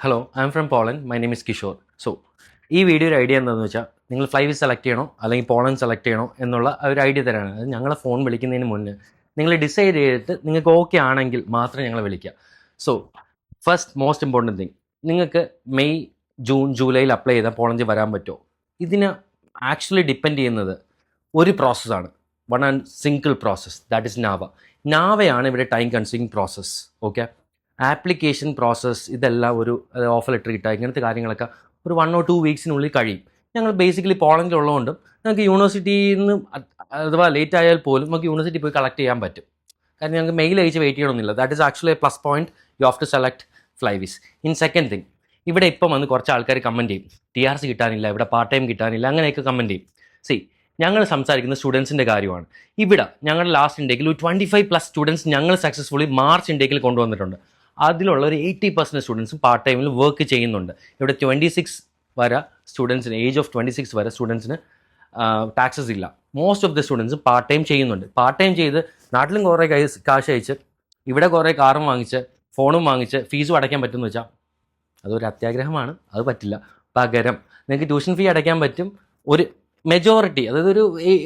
Hello, I am from Poland. My name is Kishore. So ഈ വീഡിയോയുടെ idea എന്താണെന്ന് വെച്ചാൽ നിങ്ങൾ ഫ്ലൈവിസ് സെലക്ട് ചെയ്യണോ അല്ലെങ്കിൽ പോളണ്ട് സെലക്ട് ചെയ്യണോ എന്നുള്ള ഒരു ഐഡിയ തരാനാണ്. അത് ഞങ്ങളെ ഫോൺ വിളിക്കുന്നതിന് മുന്നേ നിങ്ങൾ ഡിസൈഡ് ചെയ്തിട്ട് നിങ്ങൾക്ക് ഓക്കെ ആണെങ്കിൽ മാത്രം ഞങ്ങളെ വിളിക്കുക. So first most important thing, നിങ്ങൾക്ക് മെയ് ജൂൺ ജൂലൈയിൽ അപ്ലൈ ചെയ്താൽ പോളണ്ടിൽ വരാൻ പറ്റുമോ? ഇതിന് ആക്ച്വലി ഡിപ്പെൻഡ് ചെയ്യുന്നത് ഒരു പ്രോസസ്സാണ്. One and single process, that is നാവയാണ് ഇവിടെ time consuming process. Okay, application process ഇതെല്ലാം ഒരു ഓഫർ ലെറ്റർ കിട്ടുക, ഇങ്ങനത്തെ കാര്യങ്ങളൊക്കെ ഒരു 1 or 2 വീക്സിനുള്ളിൽ കഴിയും. ഞങ്ങൾ ബേസിക്കലി പോളണ്ടിലുള്ളതുകൊണ്ടും നമുക്ക് യൂണിവേഴ്സിറ്റിയിൽ നിന്ന് അഥവാ ലേറ്റ് ആയാൽ പോലും നമുക്ക് യൂണിവേഴ്സിറ്റി പോയി കളക്ട് ചെയ്യാൻ പറ്റും. കാരണം ഞങ്ങൾക്ക് മെയിൽ അയച്ച് വെയിറ്റ് ചെയ്യണമെന്നില്ല. That is actually a plus point. You have to select Flywis. In second thing, ഇവിടെ ഇപ്പം വന്ന് കുറച്ച് ആൾക്കാർ കമൻറ്റ് ചെയ്യും, TRC കിട്ടാനില്ല, ഇവിടെ പാർട്ട് ടൈം കിട്ടാനില്ല, അങ്ങനെയൊക്കെ കമൻറ്റ് ചെയ്യും. ഞങ്ങൾ സംസാരിക്കുന്ന സ്റ്റുഡൻസിൻ്റെ കാര്യമാണ്. ഇവിടെ ഞങ്ങളുടെ ലാസ്റ്റ് ഇൻടേക്കിൽ ഒരു 25+ സ്റ്റുഡൻസ് ഞങ്ങൾ സക്സസ്ഫുള്ളി മാർച്ച് ഇൻടേക്കിൽ കൊണ്ടുവന്നിട്ടുണ്ട്. അതിലുള്ള ഒരു 80% സ്റ്റുഡൻസും പാർട്ട് ടൈമിൽ വർക്ക് ചെയ്യുന്നുണ്ട്. ഇവിടെ 26 വരെ സ്റ്റുഡൻസിന്, ഏജ് ഓഫ് 26 വരെ സ്റ്റുഡൻസിന് ടാക്സസ് ഇല്ല. Most of the students part time ചെയ്യുന്നുണ്ട്. പാർട്ട് ടൈം ചെയ്ത് നാട്ടിലും കുറേ കാശ് അയച്ച് ഇവിടെ കുറേ കാറും വാങ്ങിച്ച് ഫോണും വാങ്ങിച്ച് ഫീസും അടയ്ക്കാൻ പറ്റുമെന്ന് വെച്ചാൽ അതൊരു അത്യാഗ്രഹമാണ്. അത് പറ്റില്ല. പകരം നിങ്ങൾക്ക് ട്യൂഷൻ ഫീ അടയ്ക്കാൻ പറ്റും. ഒരു മെജോറിറ്റി, അതായത്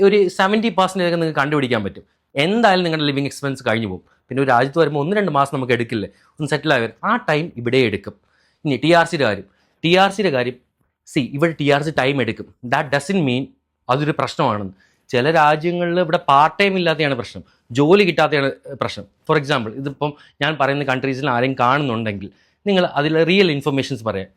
ഒരു 70% നിങ്ങൾക്ക് കണ്ടുപിടിക്കാൻ പറ്റും. എന്തായാലും നിങ്ങളുടെ ലിവിങ് എക്സ്പെൻസ് കഴിഞ്ഞു പോകും. പിന്നെ ഒരു രാജ്യത്ത് വരുമ്പോൾ 1-2 മാസം നമുക്ക് എടുക്കില്ലേ ഒന്ന് സെറ്റിൽ ആയി വരും. ആ ടൈം ഇവിടെ എടുക്കും. ഇനി TRCയുടെ കാര്യം, ഇവിടെ TRC ടൈം എടുക്കും. ദാറ്റ് ഡസൻ മീൻ അതൊരു പ്രശ്നമാണെന്ന്. ചില രാജ്യങ്ങളിൽ ഇവിടെ പാർട്ട് ടൈം ഇല്ലാത്തതാണ് പ്രശ്നം, ജോലി കിട്ടാത്തതാണ് പ്രശ്നം. ഫോർ എക്സാമ്പിൾ, ഇതിപ്പം ഞാൻ പറയുന്ന കൺട്രീസിൽ ആരെയും കാണുന്നുണ്ടെങ്കിൽ നിങ്ങൾ അതിൽ റിയൽ ഇൻഫർമേഷൻസ് പറയാം.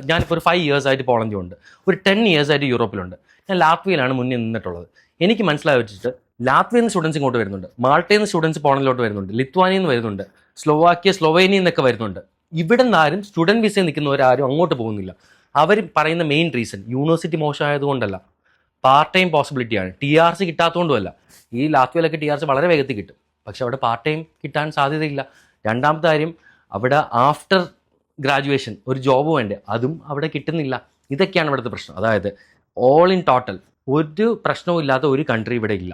ഞാനിപ്പോൾ ഒരു 5 years ആയിട്ട് പോളണ്ടിലുണ്ട്, ഒരു 10 years ആയിട്ട് യൂറോപ്പിലുണ്ട്. ഞാൻ ലാത്വിയയിലാണ് മുന്നേ നിന്നിട്ടുള്ളത്. എനിക്ക് മനസ്സിലായി വെച്ചിട്ട് ലാത്വിയയിൽ നിന്ന് സ്റ്റുഡൻസ് ഇങ്ങോട്ട് വരുന്നുണ്ട്, മാൾട്ടയിൽ നിന്ന് സ്റ്റുഡൻസ് പോളണ്ടിലോട്ട് വരുന്നുണ്ട്, ലിത്വാനിയിൽ നിന്ന് വരുന്നുണ്ട്, സ്ലോവേനിയയിൽ നിന്നൊക്കെ വരുന്നുണ്ട്. ഇവിടെ നിന്ന് ആരും സ്റ്റുഡൻറ്റ് വിസയിൽ നിൽക്കുന്നവരാരും അങ്ങോട്ട് പോകുന്നില്ല. അവർ പറയുന്ന മെയിൻ റീസൺ യൂണിവേഴ്സിറ്റി മോശമായതുകൊണ്ടല്ല, പാർട്ട് ടൈം പോസിബിലിറ്റിയാണ്. TRC കിട്ടാത്തതുകൊണ്ടുമല്ല. ഈ ലാത്വിയയിലൊക്കെ TRC വളരെ വേഗത്തിൽ കിട്ടും, പക്ഷെ അവിടെ പാർട്ട് ടൈം കിട്ടാൻ സാധ്യതയില്ല. രണ്ടാമത്തെ കാര്യം, അവിടെ ആഫ്റ്റർ ഗ്രാജുവേഷൻ ഒരു ജോബ് വേണ്ടേ, അതും അവിടെ കിട്ടുന്നില്ല. ഇതൊക്കെയാണ് ഇവിടുത്തെ പ്രശ്നം. അതായത് ഓൾ ഇൻ ടോട്ടൽ ഒരു പ്രശ്നവും ഇല്ലാത്ത ഒരു കൺട്രി ഇവിടെ ഇല്ല.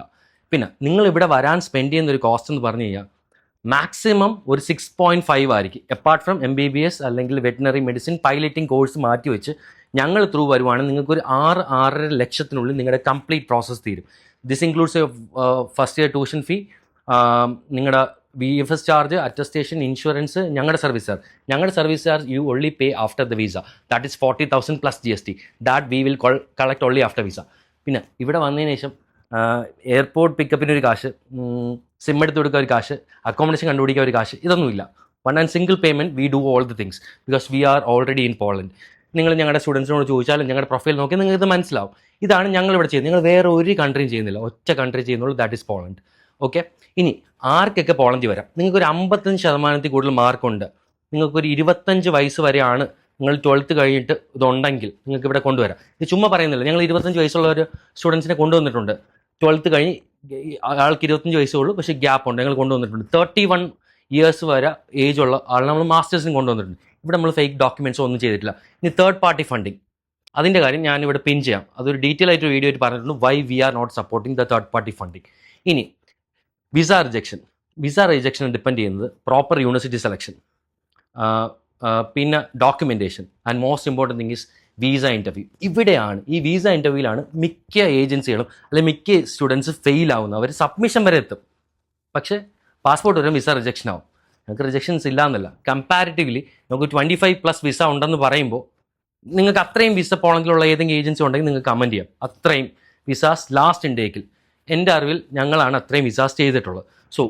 പിന്നെ നിങ്ങൾ ഇവിടെ വരാൻ സ്പെൻഡ് ചെയ്യുന്ന ഒരു കോസ്റ്റ് എന്ന് പറഞ്ഞു കഴിഞ്ഞാൽ മാക്സിമം ഒരു 6.5 ആയിരിക്കും. അപ്പാർട്ട് ഫ്രം MBBS അല്ലെങ്കിൽ വെറ്റിനറി മെഡിസിൻ പൈലറ്റിംഗ് കോഴ്സ് മാറ്റി വെച്ച് ഞങ്ങൾ ത്രൂ വരുവാണെങ്കിൽ നിങ്ങൾക്കൊരു 6-6.5 ലക്ഷത്തിനുള്ളിൽ നിങ്ങളുടെ കംപ്ലീറ്റ് പ്രോസസ്സ് തീരും. This includes first year tuition fee, നിങ്ങളുടെ VFS ചാർജ്, അറ്റസ്റ്റേഷൻ, ഇൻഷുറൻസ്, ഞങ്ങളുടെ service charge you only pay after the visa. That is 40,000 plus GST. That we will collect only after visa. പിന്നെ ഇവിടെ വന്നതിന് ശേഷം airport പിക്കപ്പിന് ഒരു കാശ്, SIM എടുത്ത് കൊടുക്കുക ഒരു കാശ്, അക്കോമഡേഷൻ കണ്ടുപിടിക്കുക ഒരു കാശ്, ഇതൊന്നുമില്ല. One and single payment we do all the things because we are already in Poland. നിങ്ങൾ ഞങ്ങളുടെ സ്റ്റുഡൻസിനോട് ചോദിച്ചാലും ഞങ്ങളുടെ പ്രൊഫൈൽ നോക്കി നിങ്ങൾക്ക് ഇത് മനസ്സിലാവും. ഇതാണ് ഞങ്ങൾ ഇവിടെ ചെയ്യുന്നത്. നിങ്ങൾ വേറെ ഒരു കൺട്രിയും ചെയ്യുന്നില്ല, ഒറ്റ കൺട്രി ചെയ്യുന്നുള്ളൂ, ദാറ്റ് ഇസ് പോളണ്ട്. ഓക്കെ, ഇനി ആർക്കൊക്കെ പോളണ്ടിൽ വരാം? നിങ്ങൾക്കൊരു 55% കൂടുതൽ മാർക്കുണ്ട്, നിങ്ങൾക്കൊരു 25 വയസ്സ് വരെയാണ്, നിങ്ങൾ 12th കഴിഞ്ഞിട്ട് ഇതുണ്ടെങ്കിൽ നിങ്ങൾക്ക് ഇവിടെ കൊണ്ടുവരാം. ഇത് ചുമ്മാ പറയുന്നില്ല. ഞങ്ങൾ 25 വയസ്സുള്ള ഒരു സ്റ്റുഡൻസിനെ കൊണ്ടുവന്നിട്ടുണ്ട്. 12th കഴിഞ്ഞ് ആൾക്ക് 25 വയസ്സേ ഉള്ളൂ, പക്ഷേ ഗ്യാപ്പ് ഉണ്ട്, ഞങ്ങൾ കൊണ്ടുവന്നിട്ടുണ്ട്. 31 years വരെ ഏജ് ഉള്ള ആൾ നമ്മൾ മാസ്റ്റേഴ്സിന് കൊണ്ടുവന്നിട്ടുണ്ട്. ഇവിടെ നമ്മൾ ഫേക്ക് ഡോക്യുമെൻറ്റ്സോ ഒന്നും ചെയ്തിട്ടില്ല. ഇനി തേർഡ് പാർട്ടി ഫണ്ടിങ്, അതിൻ്റെ കാര്യം ഞാനിവിടെ പിൻ ചെയ്യാം. അതൊരു ഡീറ്റെയിൽ ആയിട്ട് വീഡിയോ ആയിട്ട് പറഞ്ഞിട്ടുണ്ട്, why we are not supporting the third party funding. ഇനി വിസ റിജക്ഷൻ ഡിപ്പെൻഡ് ചെയ്യുന്നത് പ്രോപ്പർ യൂണിവേഴ്സിറ്റി സെലക്ഷൻ, പിന്നെ documentation and most important thing is visa interview. ഇവിടെയാണ്, ഈ വീസ ഇൻ്റർവ്യൂവിലാണ് മിക്ക ഏജൻസികളും അല്ലെങ്കിൽ മിക്ക സ്റ്റുഡൻസ് ഫെയിൽ ആവുന്നത്. അവർ സബ്മിഷൻ വരെ എത്തും, പക്ഷേ പാസ്പോർട്ട് വരും വിസ റിജക്ഷൻ ആവും. ഞങ്ങൾക്ക് റിജക്ഷൻസ് ഇല്ല എന്നല്ല, കമ്പാരിറ്റീവ്ലി നമുക്ക് 25+ വിസ ഉണ്ടെന്ന് പറയുമ്പോൾ നിങ്ങൾക്ക് അത്രയും വിസ പോളണ്ടിലുള്ള ഏതെങ്കിലും ഏജൻസി ഉണ്ടെങ്കിൽ നിങ്ങൾക്ക് കമൻറ്റ് ചെയ്യാം. അത്രയും വിസാസ് ലാസ്റ്റ് ഇൻടേക്കിൽ എൻ്റെ അറിവിൽ ഞങ്ങളാണ് അത്രയും വിസാസ് ചെയ്തിട്ടുള്ളത്. So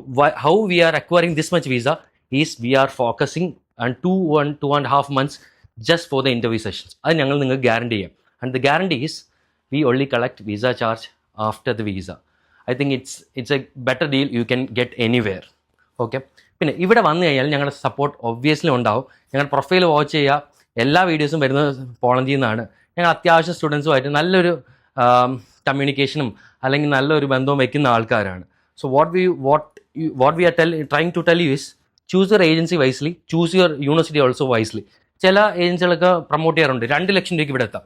how we are acquiring this much visa is we are focusing and 2.5 months just for the interview sessions. അത് ഞങ്ങൾ നിങ്ങൾക്ക് ഗ്യാരണ്ടി ചെയ്യാം. And the guarantee is V only collect visa charge after the visa. I think it's A better deal you can get anywhere. Okay, പിന്നെ ഇവിടെ വന്നു കഴിഞ്ഞാൽ ഞങ്ങളുടെ support obviously ഉണ്ടാവും. ഞങ്ങളുടെ പ്രൊഫൈൽ വാച്ച് ചെയ്യുക, എല്ലാ വീഡിയോസും വരുന്നത് പോളണ്ടിൽ നിന്നാണ്. ഞങ്ങൾ അത്യാവശ്യം സ്റ്റുഡൻസുമായിട്ട് നല്ലൊരു കമ്മ്യൂണിക്കേഷനും അല്ലെങ്കിൽ നല്ലൊരു ബന്ധവും വയ്ക്കുന്ന ആൾക്കാരാണ്. So what we are trying to tell you is choose your agency wisely, choose your university also wisely. ചില ഏജൻസികളൊക്കെ പ്രൊമോട്ട് ചെയ്യാറുണ്ട് 2 ലക്ഷം രൂപയ്ക്ക് ഇവിടെ എത്താം.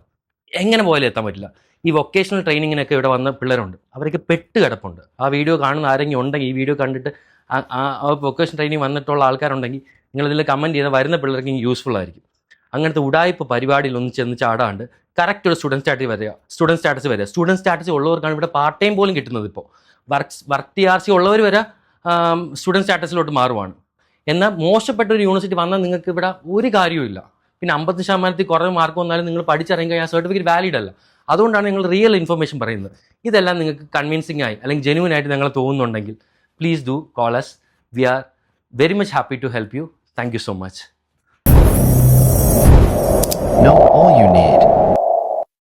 എങ്ങനെ പോയാലും എത്താൻ പറ്റില്ല. ഈ വൊക്കേഷണൽ ട്രെയിനിങ്ങിനൊക്കെ ഇവിടെ വന്ന പിള്ളേരുണ്ട്, അവരൊക്കെ പെട്ട് കിടപ്പുണ്ട്. ആ വീഡിയോ കാണുന്ന ആരെങ്കിലും ഉണ്ടെങ്കിൽ, ഈ വീഡിയോ കണ്ടിട്ട് ആ വൊക്കേഷണൽ ട്രെയിനിങ് വന്നിട്ടുള്ള ആൾക്കാരുണ്ടെങ്കിൽ നിങ്ങളിതിൽ കമൻറ്റ് ചെയ്താൽ വരുന്ന പിള്ളേർക്ക് യൂസ്ഫുൾ ആയിരിക്കും. അങ്ങനത്തെ ഉടായ്പ പരിപാടിയിൽ ഒന്ന് ചെന്ന് ചാടാണ്ട് കറക്റ്റ് ഒരു സ്റ്റുഡൻറ്റ് സ്റ്റാറ്റസ് വരിക. സ്റ്റുഡൻറ്റ് സ്റ്റാറ്റസ് ഉള്ളവർക്കാണ് ഇവിടെ പാർട്ട് ടൈം പോലും കിട്ടുന്നത്. ഇപ്പോൾ വർക്ക് TRC ഉള്ളവർ വരെ സ്റ്റുഡൻറ്റ് സ്റ്റാറ്റസിലോട്ട് മാറുവാണ്. എന്നാൽ മോശപ്പെട്ട ഒരു യൂണിവേഴ്സിറ്റി വന്നാൽ നിങ്ങൾക്ക് ഇവിടെ ഒരു കാര്യവുമില്ല. പിന്നെ 50% കുറവ് മാർക്ക് വന്നാലും നിങ്ങൾ പഠിച്ചിറങ്ങി കഴിഞ്ഞാൽ സർട്ടിഫിക്കറ്റ് വാലിഡ് അല്ല. അതുകൊണ്ടാണ് നിങ്ങൾ റിയൽ ഇൻഫർമേഷൻ പറയുന്നത്. ഇതെല്ലാം നിങ്ങൾക്ക് കൺവിൻസിംഗ് ആയി അല്ലെങ്കിൽ ജെന്യൂൻ ആയിട്ട് നിങ്ങൾ തോന്നുന്നുണ്ടെങ്കിൽ please do call us. We are very much happy to help you. Thank you so much. Know all you need.